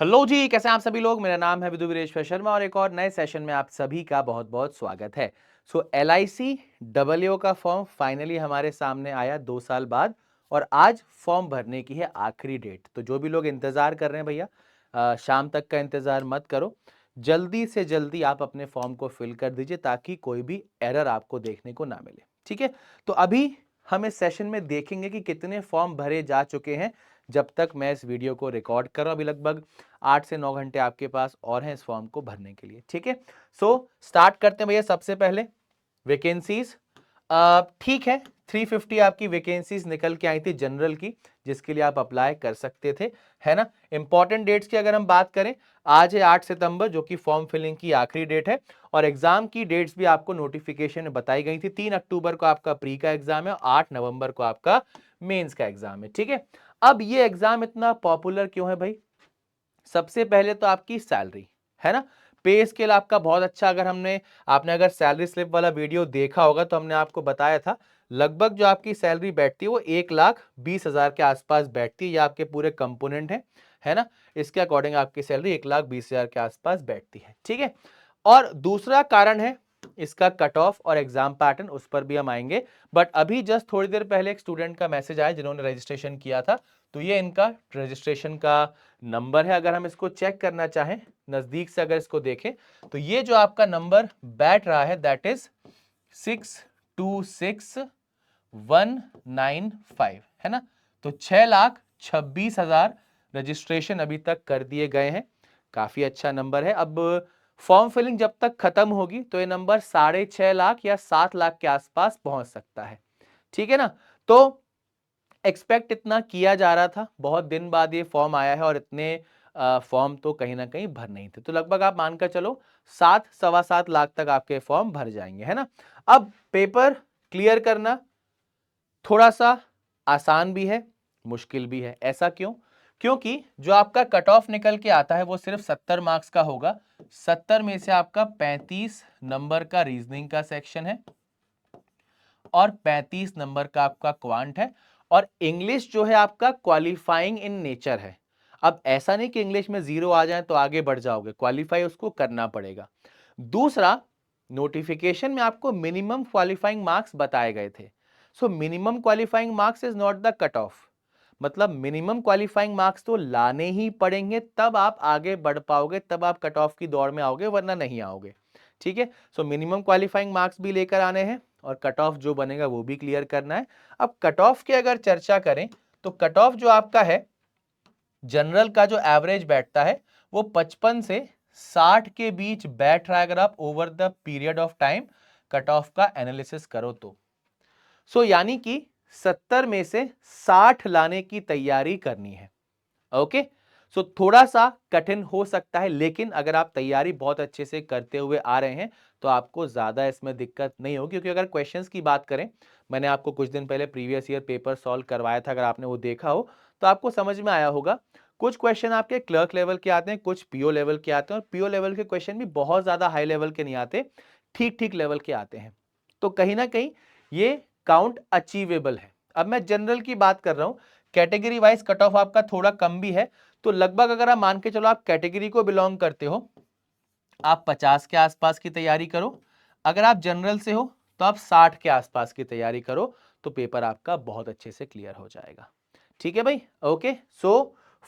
Hello जी, कैसे हैं आप सभी लोग। मेरा नाम है विदु वीरेश्वर शर्मा और एक और नए सेशन में आप सभी का बहुत बहुत स्वागत है। LIC डबलईओ का फॉर्म फाइनली हमारे सामने आया 2 साल बाद और आज फॉर्म भरने की है आखिरी डेट। तो जो भी लोग इंतजार कर रहे हैं भैया, शाम तक का इंतजार मत करो, जल्दी से जल्दी आप अपने फॉर्म को फिल कर दीजिए ताकि कोई भी एरर आपको देखने को ना मिले। ठीक है, तो अभी हम इस सेशन में देखेंगे कि कितने फॉर्म भरे जा चुके हैं जब तक मैं इस वीडियो को रिकॉर्ड कर रहा हूं। अभी लगभग 8 से 9 घंटे आपके पास और हैं इस फॉर्म को भरने के लिए। ठीक है, स्टार्ट करते हैं भैया। सबसे पहले वैकेंसीज, ठीक है, 350 आपकी वैकेंसीज निकल के आई थी जनरल की, जिसके लिए आप अप्लाई कर सकते थे, है ना। इंपॉर्टेंट डेट्स की अगर हम बात करें, आज है 8 सितंबर जो कि फॉर्म फिलिंग की आखिरी डेट है और एग्जाम की डेट्स भी आपको नोटिफिकेशन में बताई गई थी। 3 अक्टूबर को आपका प्री का एग्जाम है और 8 नवंबर को आपका मेंस का एग्जाम है। ठीक है, अब ये एग्जाम इतना पॉपुलर क्यों है भाई? सबसे पहले तो आपकी सैलरी, है ना। पे स्केल आपका बहुत अच्छा, आपने अगर सैलरी स्लिप वाला वीडियो देखा होगा तो हमने आपको बताया था लगभग जो आपकी सैलरी बैठती है वो 1,20,000 के आसपास बैठती है। ये आपके पूरे कंपोनेंट है ना। इसके अकॉर्डिंग आपकी सैलरी 1,20,000 के आसपास बैठती है। ठीक है, और दूसरा कारण है इसका कट ऑफ और एग्जाम पैटर्न, उस पर भी हम आएंगे। बट अभी जस्ट थोड़ी देर पहले एक स्टूडेंट का मैसेज आया जिन्होंने रजिस्ट्रेशन किया था, तो ये इनका रजिस्ट्रेशन का नंबर है। अगर हम इसको चेक करना चाहें नजदीक से, अगर इसको देखें तो ये जो आपका नंबर बैठ रहा है दैट इज 626195, है ना। तो 6,26,000 रजिस्ट्रेशन अभी तक कर दिए गए हैं। काफी अच्छा नंबर है। अब फॉर्म फिलिंग जब तक खत्म होगी तो ये नंबर 6.5 लाख या 7 लाख के आसपास पहुंच सकता है। ठीक है ना। तो एक्सपेक्ट इतना किया जा रहा था, बहुत दिन बाद ये फॉर्म आया है और इतने फॉर्म तो कहीं ना कहीं भर नहीं थे, तो लगभग आप मानकर चलो 7 सवा 7 लाख तक आपके फॉर्म भर जाएंगे, है ना। अब पेपर क्लियर करना थोड़ा सा आसान भी है, मुश्किल भी है। ऐसा क्यों? क्योंकि जो आपका कट ऑफ निकल के आता है वो सिर्फ 70 मार्क्स का होगा। 70 में से आपका 35 नंबर का रीजनिंग का सेक्शन है और 35 नंबर का आपका क्वांट है और इंग्लिश जो है आपका क्वालिफाइंग इन नेचर है। अब ऐसा नहीं कि इंग्लिश में 0 आ जाए तो आगे बढ़ जाओगे, क्वालिफाई उसको करना पड़ेगा। दूसरा, नोटिफिकेशन में आपको मिनिमम क्वालिफाइंग मार्क्स बताए गए थे। So minimum qualifying marks is not the cut off, मतलब मिनिमम क्वालिफाइंग मार्क्स तो लाने ही पड़ेंगे, तब आप आगे बढ़ पाओगे, तब आप कट ऑफ की दौड़ में आओगे, वरना नहीं आओगे। ठीक है, सो मिनिमम क्वालिफाइंग मार्क्स भी लेकर आने हैं और कट ऑफ जो बनेगा वो भी क्लियर करना है। अब कट ऑफ की अगर चर्चा करें तो कट ऑफ जो आपका है जनरल का जो एवरेज बैठता है वो 55 से 60 के बीच बैठ रहा है अगर आप over the period of time cut off का एनालिसिस करो तो। यानी कि 70 में से 60 लाने की तैयारी करनी है। ओके, थोड़ा सा कठिन हो सकता है, लेकिन अगर आप तैयारी बहुत अच्छे से करते हुए आ रहे हैं तो आपको ज्यादा इसमें दिक्कत नहीं होगी। क्योंकि अगर क्वेश्चंस की बात करें, मैंने आपको कुछ दिन पहले प्रीवियस ईयर पेपर सॉल्व करवाया था, अगर आपने वो देखा हो तो आपको समझ में आया होगा। कुछ क्वेश्चन आपके क्लर्क लेवल के आते हैं, कुछ पीओ लेवल के आते हैं, और पीओ लेवल के क्वेश्चन भी बहुत ज्यादा हाई लेवल के नहीं आते, ठीक ठीक लेवल के आते हैं। तो कहीं ना कहीं ये काउंट अचीवेबल है। अब मैं जनरल की बात कर रहा हूं, कैटेगरी वाइज कट ऑफ आपका थोड़ा कम भी है। तो लगभग अगर आप मान के चलो आप कैटेगरी को बिलोंग करते हो, आप 50 के आसपास की तैयारी करो। अगर आप जनरल से हो तो आप 60 के आसपास की तैयारी करो, तो पेपर आपका बहुत अच्छे से क्लियर हो जाएगा। ठीक है भाई, ओके।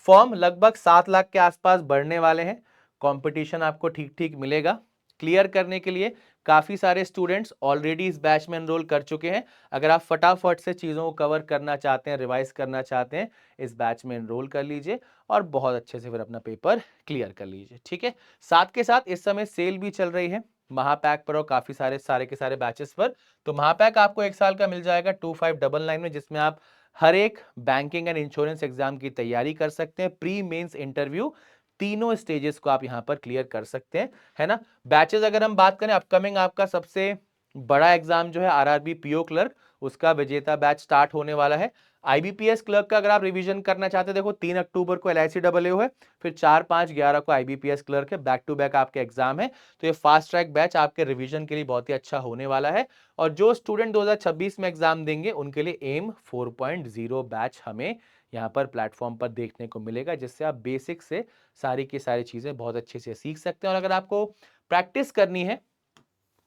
फॉर्म लगभग 7 लाख के आसपास बढ़ने वाले हैं। कंपटीशन आपको ठीक ठीक मिलेगा। क्लियर करने के लिए काफी सारे स्टूडेंट्स ऑलरेडी इस बैच में एनरोल कर चुके हैं। अगर आप फटाफट से चीजों को कवर करना चाहते हैं, रिवाइज करना चाहते हैं, इस बैच में एनरोल कर लीजिए और बहुत अच्छे से फिर अपना पेपर क्लियर कर लीजिए। ठीक है, साथ के साथ इस समय सेल भी चल रही है महापैक पर और काफी सारे के सारे बैचेस पर। तो महापैक आपको 1 साल का मिल जाएगा 2599 में, जिसमें आप हर एक बैंकिंग एंड इंश्योरेंस एग्जाम की तैयारी कर सकते हैं। प्री मेंस इंटरव्यू तीनों स्टेजेस को आप यहां पर क्लियर कर सकते हैं, है ना। बैचेस अगर हम बात करें, अपकमिंग आपका सबसे बड़ा एग्जाम जो है आरआरबी पीओ क्लर्क, उसका विजेता बैच स्टार्ट होने वाला है। आईबीपीएस क्लर्क का अगर आप रिवीजन करना चाहते हैं, देखो 3 अक्टूबर को एलआईसी डबलईओ है, फिर 4, 5, 11 को आईबीपीएस क्लर्क है, बैक टू बैक आपके एग्जाम है। तो ये फास्ट ट्रैक बैच आपके रिवीजन के लिए बहुत ही अच्छा होने वाला है। और जो स्टूडेंट 2026 में एग्जाम देंगे उनके लिए एम 4.0 बैच हमें यहाँ पर प्लेटफॉर्म पर देखने को मिलेगा, जिससे आप बेसिक से सारी की सारी चीज़ें बहुत अच्छे से सीख सकते हैं। और अगर आपको प्रैक्टिस करनी है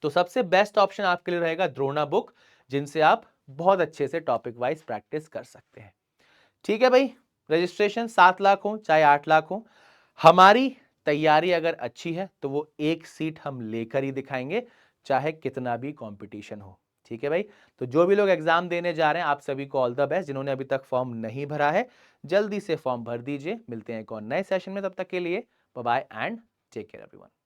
तो सबसे बेस्ट ऑप्शन आपके लिए रहेगा द्रोणा बुक, जिनसे आप बहुत अच्छे से टॉपिक वाइज प्रैक्टिस कर सकते हैं। ठीक है भाई, रजिस्ट्रेशन 7 लाख हो चाहे 8 लाख हो, हमारी तैयारी अगर अच्छी है तो वो एक सीट हम लेकर ही दिखाएंगे, चाहे कितना भी कंपटीशन हो। ठीक है भाई, तो जो भी लोग एग्जाम देने जा रहे हैं आप सभी को ऑल द बेस्ट। जिन्होंने अभी तक फॉर्म नहीं भरा है जल्दी से फॉर्म भर दीजिए। मिलते हैं एक और नए सेशन में, तब तक के लिए bye bye and take care everyone.